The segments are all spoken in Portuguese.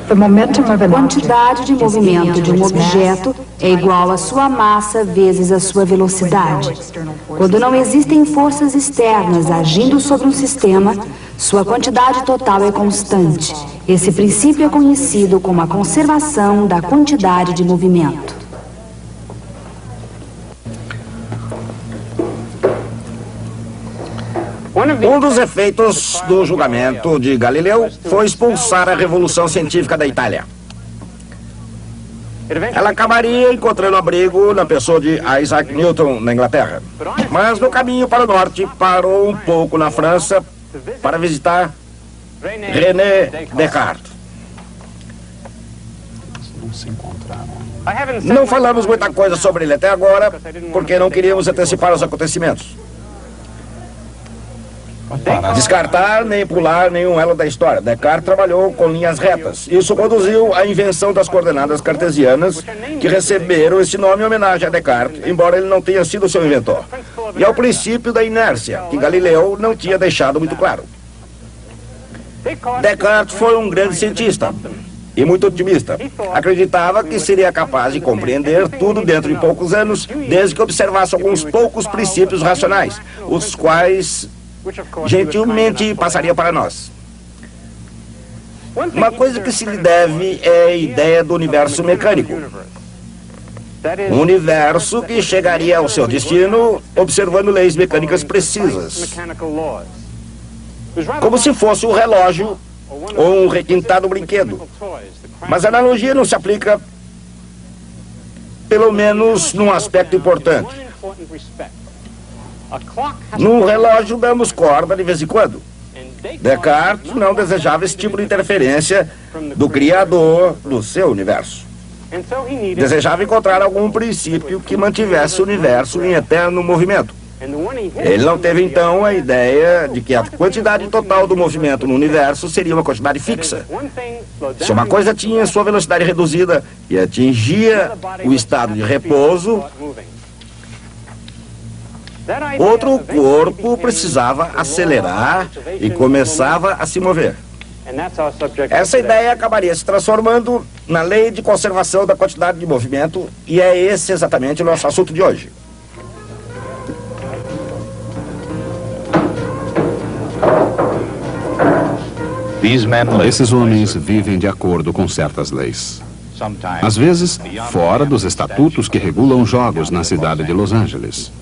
A quantidade de movimento de um objeto é igual à sua massa vezes a sua velocidade. Quando não existem forças externas agindo sobre um sistema, sua quantidade total é constante. Esse princípio é conhecido como a conservação da quantidade de movimento. Um dos efeitos do julgamento de Galileu foi expulsar a revolução científica da Itália. Ela acabaria encontrando abrigo na pessoa de Isaac Newton, na Inglaterra. Mas no caminho para o norte, parou um pouco na França para visitar René Descartes. Não falamos muita coisa sobre ele até agora, porque não queríamos antecipar os acontecimentos. Descartar nem pular nenhum elo da história. Descartes trabalhou com linhas retas. Isso conduziu à invenção das coordenadas cartesianas, que receberam esse nome em homenagem a Descartes, embora ele não tenha sido seu inventor. E ao princípio da inércia, que Galileu não tinha deixado muito claro. Descartes foi um grande cientista e muito otimista. Acreditava que seria capaz de compreender tudo dentro de poucos anos, desde que observasse alguns poucos princípios racionais, os quais gentilmente passaria para nós. Uma coisa que se lhe deve é a ideia do universo mecânico. Um universo que chegaria ao seu destino observando leis mecânicas precisas. Como se fosse um relógio ou um requintado brinquedo. Mas a analogia não se aplica, pelo menos num aspecto importante. No relógio damos corda de vez em quando. Descartes não desejava esse tipo de interferência do Criador do seu universo. Desejava encontrar algum princípio que mantivesse o universo em eterno movimento. Ele não teve então a ideia de que a quantidade total do movimento no universo seria uma quantidade fixa. Se uma coisa tinha sua velocidade reduzida e atingia o estado de repouso, outro corpo precisava acelerar e começava a se mover. Essa ideia acabaria se transformando na lei de conservação da quantidade de movimento, e é esse exatamente o nosso assunto de hoje. Esses homens vivem de acordo com certas leis. Às vezes, fora dos estatutos que regulam jogos na cidade de Los Angeles,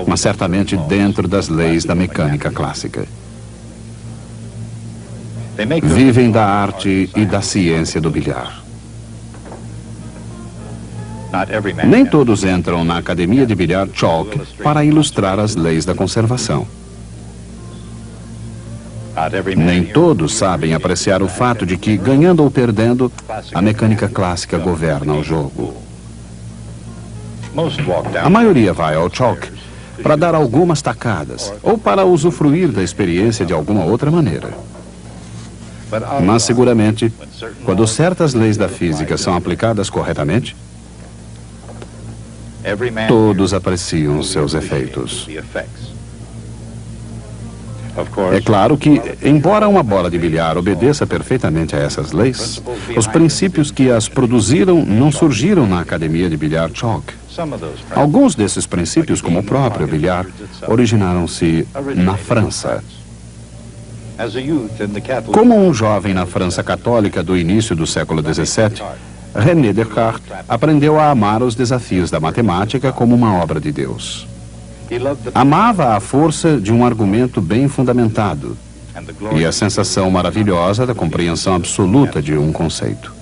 mas certamente dentro das leis da mecânica clássica. Vivem da arte e da ciência do bilhar. Nem todos entram na academia de bilhar Chalk para ilustrar as leis da conservação. Nem todos sabem apreciar o fato de que, ganhando ou perdendo, a mecânica clássica governa o jogo. A maioria vai ao Chalk para dar algumas tacadas ou para usufruir da experiência de alguma outra maneira. Mas, seguramente, quando certas leis da física são aplicadas corretamente, todos apreciam seus efeitos. É claro que, embora uma bola de bilhar obedeça perfeitamente a essas leis, os princípios que as produziram não surgiram na academia de bilhar Chalk. Alguns desses princípios, como o próprio bilhar, originaram-se na França. Como um jovem na França católica do início do século XVII, René Descartes aprendeu a amar os desafios da matemática como uma obra de Deus. Amava a força de um argumento bem fundamentado e a sensação maravilhosa da compreensão absoluta de um conceito.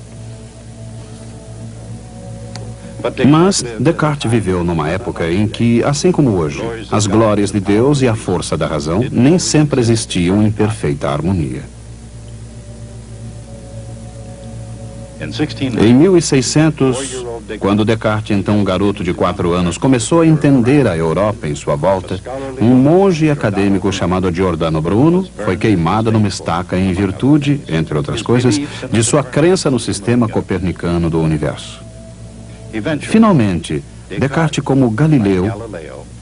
Mas Descartes viveu numa época em que, assim como hoje, as glórias de Deus e a força da razão nem sempre existiam em perfeita harmonia. Em 1600, quando Descartes, então um garoto de 4 anos, começou a entender a Europa em sua volta, um monge acadêmico chamado Giordano Bruno foi queimado numa estaca em virtude, entre outras coisas, de sua crença no sistema copernicano do universo. Finalmente, Descartes, como Galileu,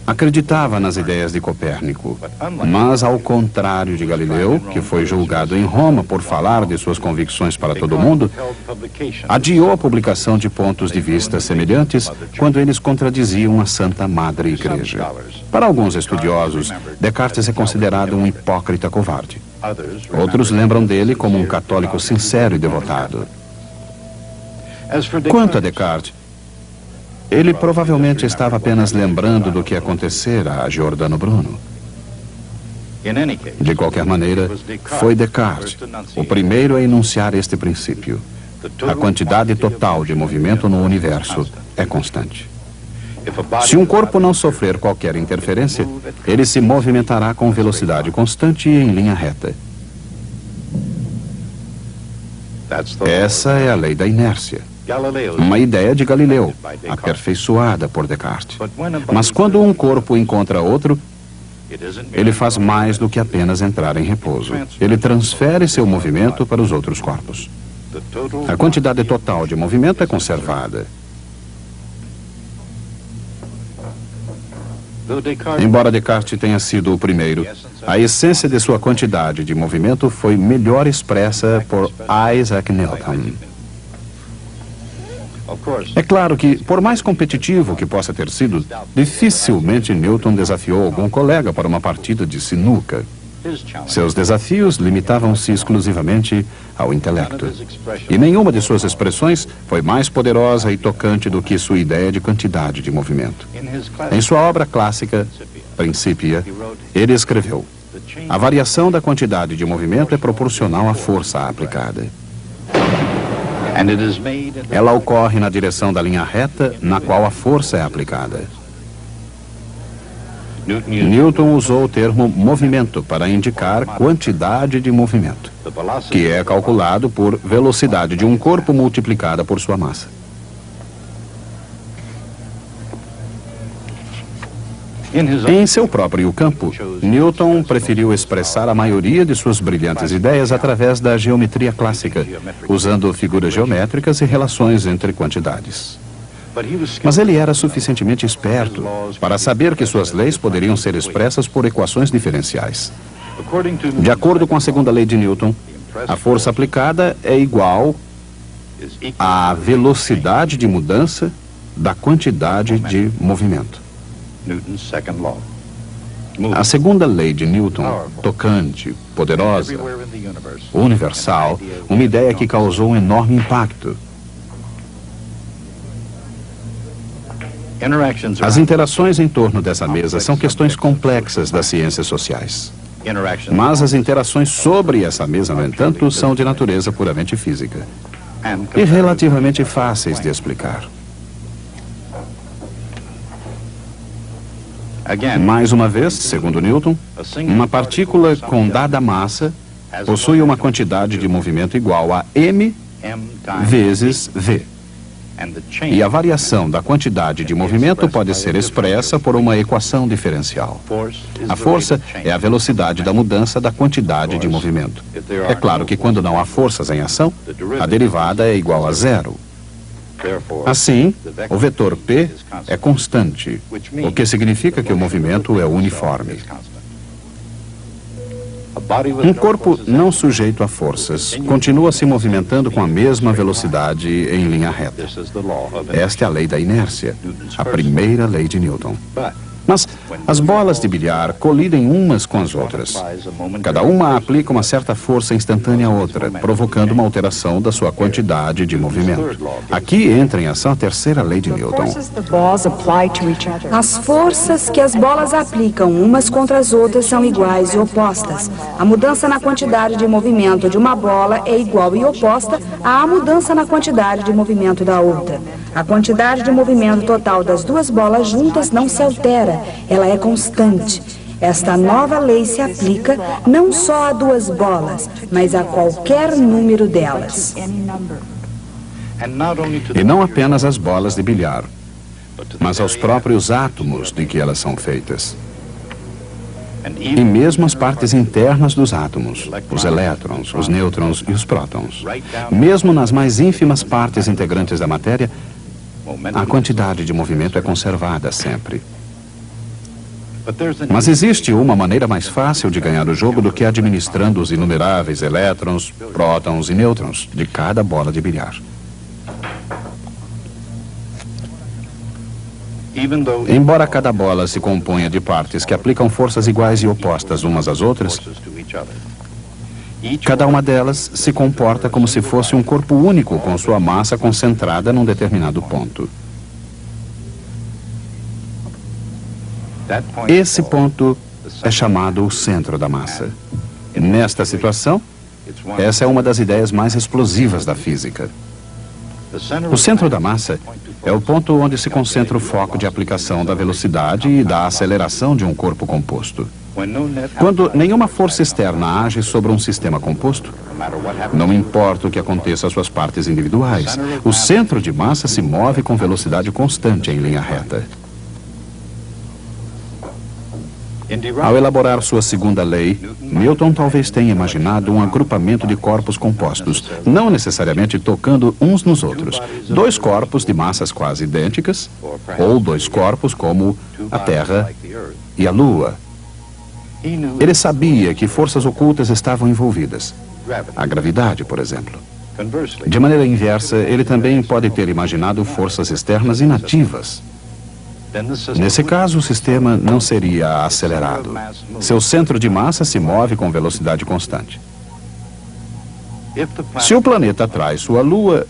acreditava nas ideias de Copérnico, mas ao contrário de Galileu, que foi julgado em Roma por falar de suas convicções para todo mundo, adiou a publicação de pontos de vista semelhantes quando eles contradiziam a Santa Madre Igreja. Para alguns estudiosos, Descartes é considerado um hipócrita covarde. Outros lembram dele como um católico sincero e devotado. Quanto a Descartes, ele provavelmente estava apenas lembrando do que acontecera a Giordano Bruno. De qualquer maneira, foi Descartes o primeiro a enunciar este princípio. A quantidade total de movimento no universo é constante. Se um corpo não sofrer qualquer interferência, ele se movimentará com velocidade constante e em linha reta. Essa é a lei da inércia. Uma ideia de Galileu, aperfeiçoada por Descartes. Mas quando um corpo encontra outro, ele faz mais do que apenas entrar em repouso. Ele transfere seu movimento para os outros corpos. A quantidade total de movimento é conservada. Embora Descartes tenha sido o primeiro, a essência de sua quantidade de movimento foi melhor expressa por Isaac Newton. É claro que, por mais competitivo que possa ter sido, dificilmente Newton desafiou algum colega para uma partida de sinuca. Seus desafios limitavam-se exclusivamente ao intelecto. E nenhuma de suas expressões foi mais poderosa e tocante do que sua ideia de quantidade de movimento. Em sua obra clássica, Principia, ele escreveu: a variação da quantidade de movimento é proporcional à força aplicada. Ela ocorre na direção da linha reta na qual a força é aplicada. Newton usou o termo movimento para indicar quantidade de movimento, que é calculado por velocidade de um corpo multiplicada por sua massa. Em seu próprio campo, Newton preferiu expressar a maioria de suas brilhantes ideias através da geometria clássica, usando figuras geométricas e relações entre quantidades. Mas ele era suficientemente esperto para saber que suas leis poderiam ser expressas por equações diferenciais. De acordo com a segunda lei de Newton, a força aplicada é igual à velocidade de mudança da quantidade de movimento. A segunda lei de Newton, tocante, poderosa, universal, uma ideia que causou um enorme impacto. As interações em torno dessa mesa são questões complexas das ciências sociais. Mas as interações sobre essa mesa, no entanto, são de natureza puramente física e relativamente fáceis de explicar. Mais uma vez, segundo Newton, uma partícula com dada massa possui uma quantidade de movimento igual a m vezes v. E a variação da quantidade de movimento pode ser expressa por uma equação diferencial. A força é a velocidade da mudança da quantidade de movimento. É claro que quando não há forças em ação, a derivada é igual a zero. Assim, o vetor P é constante, o que significa que o movimento é uniforme. Um corpo não sujeito a forças continua se movimentando com a mesma velocidade em linha reta. Esta é a lei da inércia, a primeira lei de Newton. Mas as bolas de bilhar colidem umas com as outras. Cada uma aplica uma certa força instantânea à outra, provocando uma alteração da sua quantidade de movimento. Aqui entra em ação a terceira lei de Newton. As forças que as bolas aplicam umas contra as outras são iguais e opostas. A mudança na quantidade de movimento de uma bola é igual e oposta à mudança na quantidade de movimento da outra. A quantidade de movimento total das duas bolas juntas não se altera, ela é constante. Esta nova lei se aplica não só a duas bolas, mas a qualquer número delas. E não apenas às bolas de bilhar, mas aos próprios átomos de que elas são feitas. E mesmo as partes internas dos átomos, os elétrons, os nêutrons e os prótons. Mesmo nas mais ínfimas partes integrantes da matéria, a quantidade de movimento é conservada sempre. Mas existe uma maneira mais fácil de ganhar o jogo do que administrando os inumeráveis elétrons, prótons e nêutrons de cada bola de bilhar. Embora cada bola se componha de partes que aplicam forças iguais e opostas umas às outras, cada uma delas se comporta como se fosse um corpo único com sua massa concentrada num determinado ponto. Esse ponto é chamado o centro da massa. Nesta situação, essa é uma das ideias mais explosivas da física. O centro da massa é o ponto onde se concentra o foco de aplicação da velocidade e da aceleração de um corpo composto. Quando nenhuma força externa age sobre um sistema composto, não importa o que aconteça às suas partes individuais, o centro de massa se move com velocidade constante em linha reta. Ao elaborar sua segunda lei, Newton talvez tenha imaginado um agrupamento de corpos compostos, não necessariamente tocando uns nos outros. Dois corpos de massas quase idênticas, ou dois corpos como a Terra e a Lua. Ele sabia que forças ocultas estavam envolvidas. A gravidade, por exemplo. De maneira inversa, ele também pode ter imaginado forças externas inativas. Nesse caso, o sistema não seria acelerado. Seu centro de massa se move com velocidade constante. Se o planeta atrai sua Lua,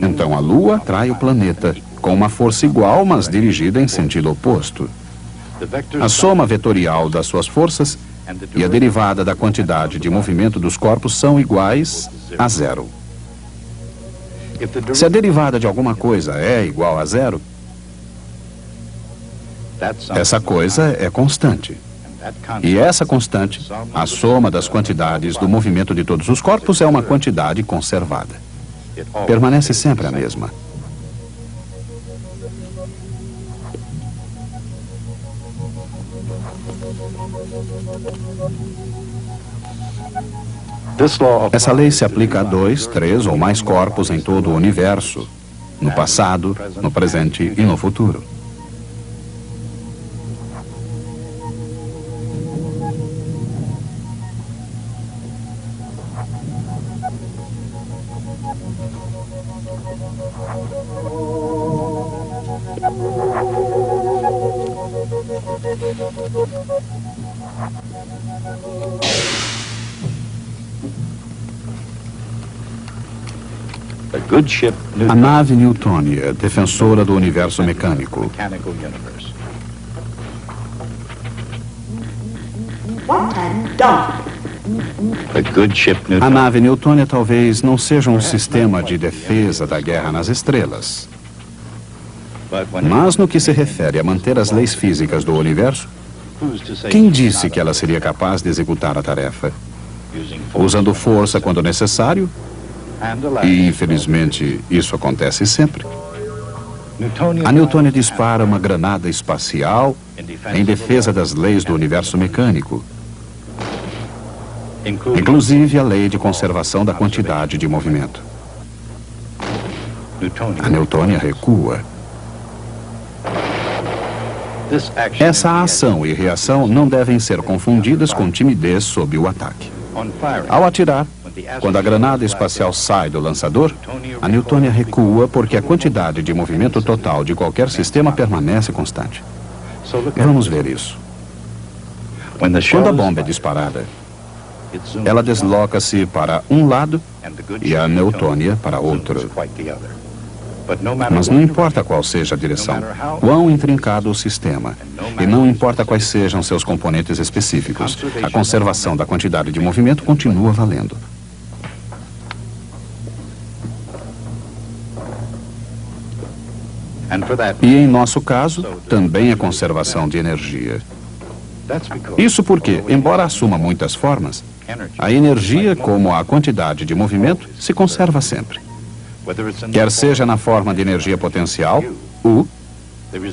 então a Lua atrai o planeta, com uma força igual, mas dirigida em sentido oposto. A soma vetorial das suas forças e a derivada da quantidade de movimento dos corpos são iguais a zero. Se a derivada de alguma coisa é igual a zero, essa coisa é constante. E essa constante, a soma das quantidades do movimento de todos os corpos, é uma quantidade conservada. Permanece sempre a mesma. Essa lei se aplica a 2, 3 ou mais corpos em todo o universo, no passado, no presente e no futuro. A nave newtônia, defensora do universo mecânico. A nave newtônia talvez não seja um sistema de defesa da guerra nas estrelas. Mas no que se refere a manter as leis físicas do universo, quem disse que ela seria capaz de executar a tarefa? Usando força quando necessário? E, infelizmente, isso acontece sempre. A Newtônia dispara uma granada espacial em defesa das leis do universo mecânico, inclusive a lei de conservação da quantidade de movimento. A Newtônia recua. Essa ação e reação não devem ser confundidas com timidez sob o ataque. Ao atirar, quando a granada espacial sai do lançador, a Newtônia recua porque a quantidade de movimento total de qualquer sistema permanece constante. Vamos ver isso. Quando a bomba é disparada, ela desloca-se para um lado e a Newtônia para outro. Mas não importa qual seja a direção, quão intrincado o sistema, e não importa quais sejam seus componentes específicos, a conservação da quantidade de movimento continua valendo. E em nosso caso, também a conservação de energia. Isso porque, embora assuma muitas formas, a energia, como a quantidade de movimento, se conserva sempre. Quer seja na forma de energia potencial, U,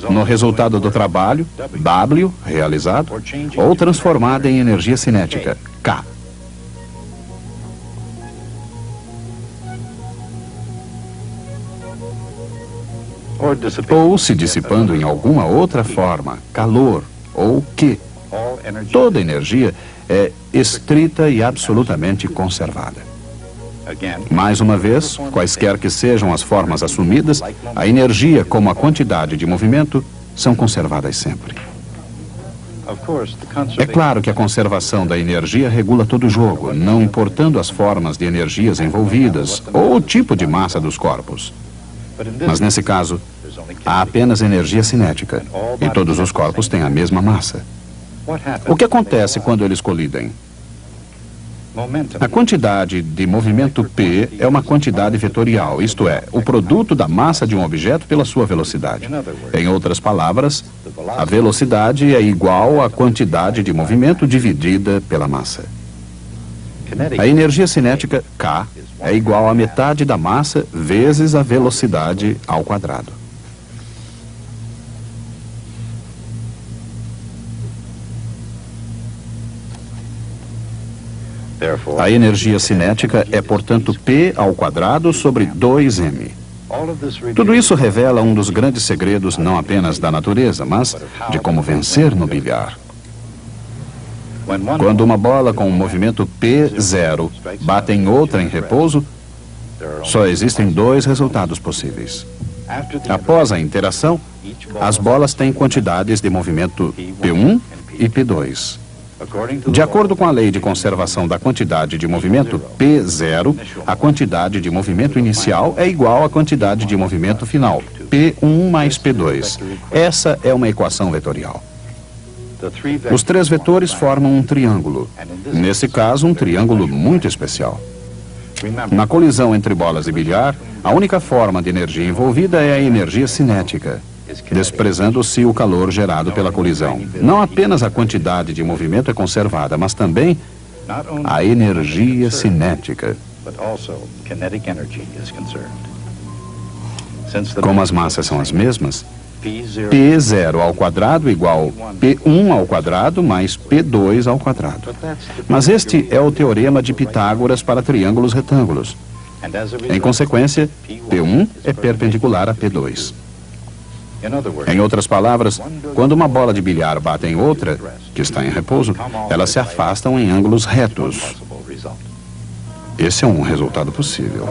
no resultado do trabalho, W, realizado, ou transformada em energia cinética, K. Ou se dissipando em alguma outra forma, calor, ou Q. Toda energia é estrita e absolutamente conservada. Mais uma vez, quaisquer que sejam as formas assumidas, a energia como a quantidade de movimento são conservadas sempre. É claro que a conservação da energia regula todo o jogo, não importando as formas de energias envolvidas ou o tipo de massa dos corpos. Mas nesse caso, há apenas energia cinética e todos os corpos têm a mesma massa. O que acontece quando eles colidem? A quantidade de movimento P é uma quantidade vetorial, isto é, o produto da massa de um objeto pela sua velocidade. Em outras palavras, a velocidade é igual à quantidade de movimento dividida pela massa. A energia cinética, K, é igual à metade da massa vezes a velocidade ao quadrado. A energia cinética é, portanto, P ao quadrado sobre 2m. Tudo isso revela um dos grandes segredos não apenas da natureza, mas de como vencer no bilhar. Quando uma bola com um movimento P0 bate em outra em repouso, só existem dois resultados possíveis. Após a interação, as bolas têm quantidades de movimento P1 e P2. De acordo com a lei de conservação da quantidade de movimento P0, a quantidade de movimento inicial é igual à quantidade de movimento final, P1 mais P2. Essa é uma equação vetorial. Os três vetores formam um triângulo. Nesse caso, um triângulo muito especial. Na colisão entre bolas de bilhar, a única forma de energia envolvida é a energia cinética, desprezando-se o calor gerado pela colisão. Não apenas a quantidade de movimento é conservada, mas também a energia cinética. Como as massas são as mesmas, P0 ao quadrado igual P1 ao quadrado mais P2 ao quadrado. Mas este é o teorema de Pitágoras para triângulos retângulos. Em consequência, P1 é perpendicular a P2. Em outras palavras, quando uma bola de bilhar bate em outra, que está em repouso, elas se afastam em ângulos retos. Esse é um resultado possível.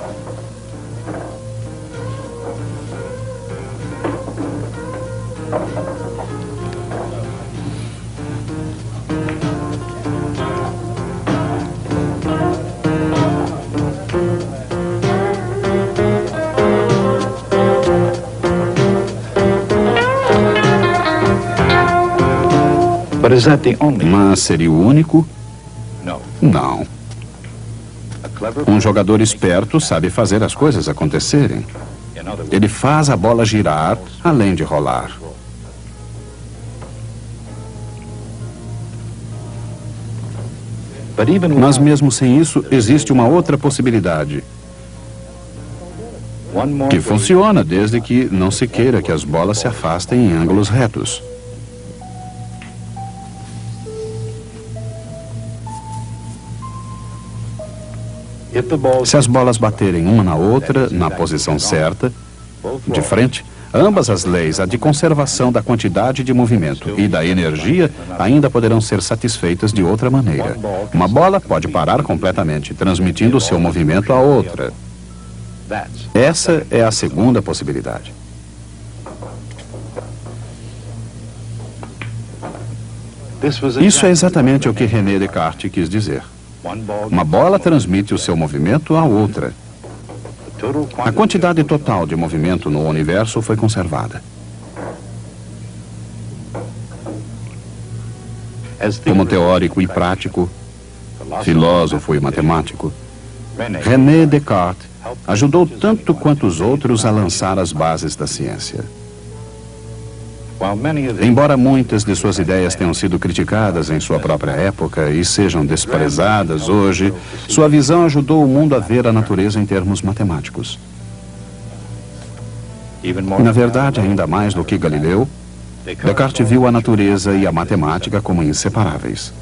Mas seria o único? Não. Um jogador esperto sabe fazer as coisas acontecerem. Ele faz a bola girar, além de rolar. Mas mesmo sem isso, existe uma outra possibilidade, que funciona desde que não se queira que as bolas se afastem em ângulos retos. Se as bolas baterem uma na outra, na posição certa, de frente, ambas as leis, a de conservação da quantidade de movimento e da energia, ainda poderão ser satisfeitas de outra maneira. Uma bola pode parar completamente, transmitindo seu movimento à outra. Essa é a segunda possibilidade. Isso é exatamente o que René Descartes quis dizer. Uma bola transmite o seu movimento à outra. A quantidade total de movimento no universo foi conservada. Como teórico e prático, filósofo e matemático, René Descartes ajudou tanto quanto os outros a lançar as bases da ciência. Embora muitas de suas ideias tenham sido criticadas em sua própria época e sejam desprezadas hoje, sua visão ajudou o mundo a ver a natureza em termos matemáticos. Na verdade, ainda mais do que Galileu, Descartes viu a natureza e a matemática como inseparáveis.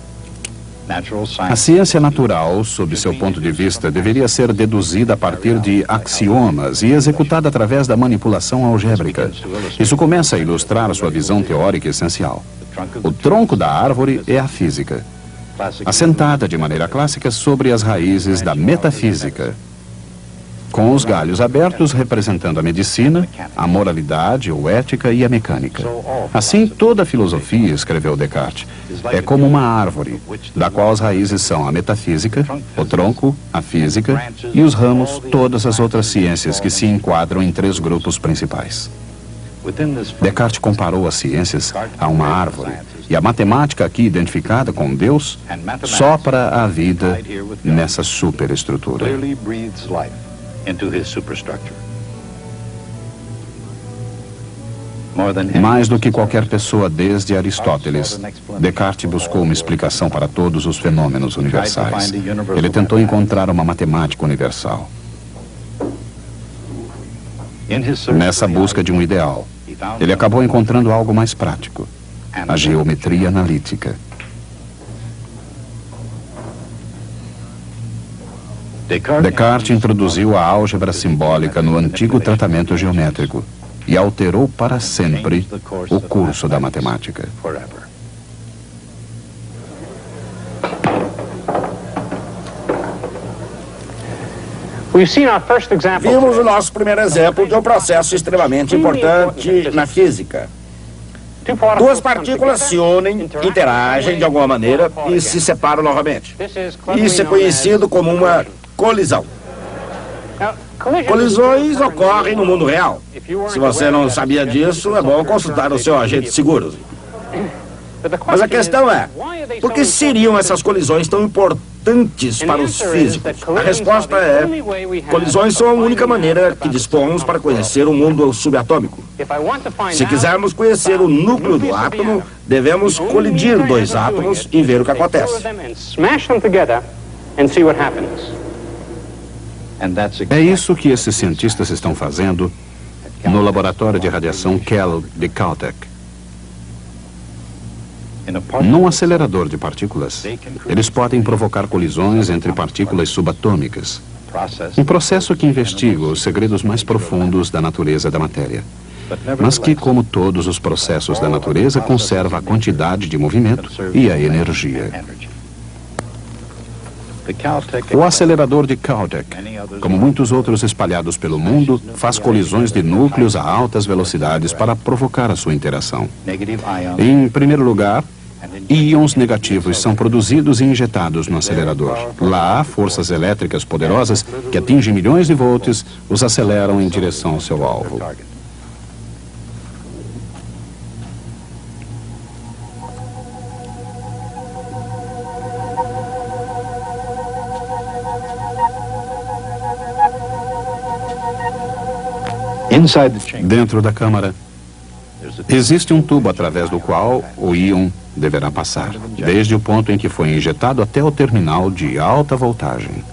A ciência natural, sob seu ponto de vista, deveria ser deduzida a partir de axiomas e executada através da manipulação algébrica. Isso começa a ilustrar sua visão teórica essencial. O tronco da árvore é a física, assentada de maneira clássica sobre as raízes da metafísica, com os galhos abertos representando a medicina, a moralidade ou ética e a mecânica. Assim, toda a filosofia, escreveu Descartes, é como uma árvore, da qual as raízes são a metafísica, o tronco, a física, e os ramos, todas as outras ciências que se enquadram em 3 grupos principais. Descartes comparou as ciências a uma árvore, e a matemática aqui identificada com Deus sopra a vida nessa superestrutura. Mais do que qualquer pessoa desde Aristóteles, Descartes buscou uma explicação para todos os fenômenos universais. Ele tentou encontrar uma matemática universal. Nessa busca de um ideal, ele acabou encontrando algo mais prático: a geometria analítica. Descartes introduziu a álgebra simbólica no antigo tratamento geométrico e alterou para sempre o curso da matemática. Vimos o nosso primeiro exemplo de um processo extremamente importante na física. 2 partículas se unem, interagem de alguma maneira e se separam novamente. Isso é conhecido como uma colisão. Colisões ocorrem no mundo real. Se você não sabia disso, é bom consultar o seu agente de seguros. Mas a questão é, por que seriam essas colisões tão importantes para os físicos? A resposta é, colisões são a única maneira que dispomos para conhecer o mundo subatômico. Se quisermos conhecer o núcleo do átomo, devemos colidir 2 átomos e ver o que acontece. É isso que esses cientistas estão fazendo no laboratório de radiação Kell de Caltech. Num acelerador de partículas, eles podem provocar colisões entre partículas subatômicas. Um processo que investiga os segredos mais profundos da natureza da matéria, mas que, como todos os processos da natureza, conserva a quantidade de movimento e a energia. O acelerador de Caltech, como muitos outros espalhados pelo mundo, faz colisões de núcleos a altas velocidades para provocar a sua interação. Em primeiro lugar, íons negativos são produzidos e injetados no acelerador. Lá, forças elétricas poderosas, que atingem milhões de volts, os aceleram em direção ao seu alvo. Dentro da câmara, existe um tubo através do qual o íon deverá passar, desde o ponto em que foi injetado até o terminal de alta voltagem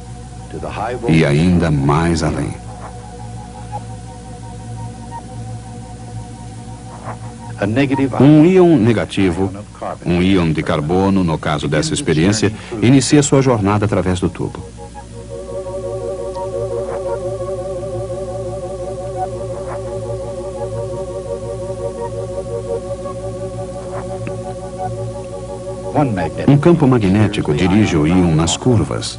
e ainda mais além. Um íon negativo, um íon de carbono, no caso dessa experiência, inicia sua jornada através do tubo. Um campo magnético dirige o íon nas curvas.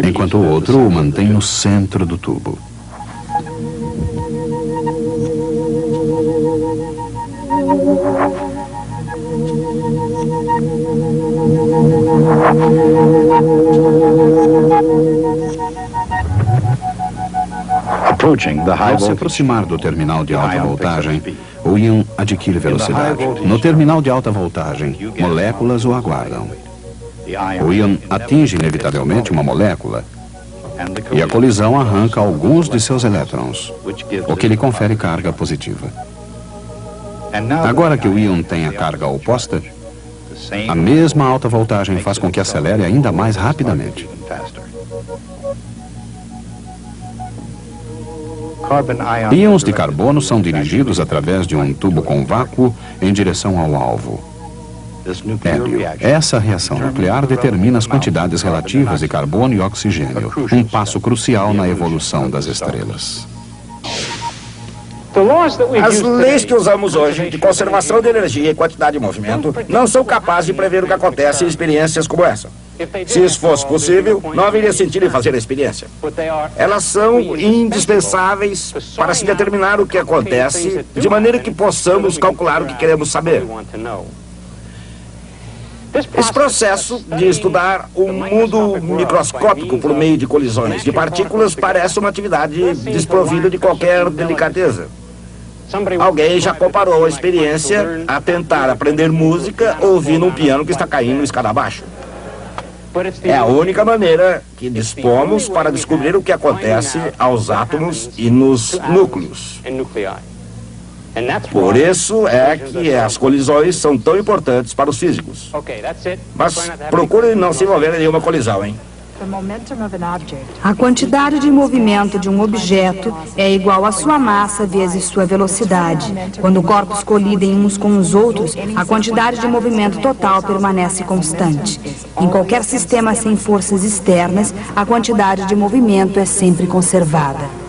Enquanto o outro o mantém no centro do tubo. Ao se aproximar do terminal de alta voltagem, o íon adquire velocidade. No terminal de alta voltagem, moléculas o aguardam. O íon atinge inevitavelmente uma molécula e a colisão arranca alguns de seus elétrons, o que lhe confere carga positiva. Agora que o íon tem a carga oposta, a mesma alta voltagem faz com que acelere ainda mais rapidamente. Íons de carbono são dirigidos através de um tubo com vácuo em direção ao alvo. Hélio. Essa reação nuclear determina as quantidades relativas de carbono e oxigênio, um passo crucial na evolução das estrelas. As leis que usamos hoje, de conservação de energia e quantidade de movimento, não são capazes de prever o que acontece em experiências como essa. Se isso fosse possível, não haveria sentido em fazer a experiência. Elas são indispensáveis para se determinar o que acontece, de maneira que possamos calcular o que queremos saber. Esse processo de estudar o mundo microscópico por meio de colisões de partículas parece uma atividade desprovida de qualquer delicadeza. Alguém já comparou a experiência a tentar aprender música ouvindo um piano que está caindo escada abaixo. É a única maneira que dispomos para descobrir o que acontece aos átomos e nos núcleos. Por isso é que as colisões são tão importantes para os físicos. Mas procure não se envolver em nenhuma colisão, hein? A quantidade de movimento de um objeto é igual à sua massa vezes sua velocidade. Quando corpos colidem uns com os outros, a quantidade de movimento total permanece constante. Em qualquer sistema sem forças externas, a quantidade de movimento é sempre conservada.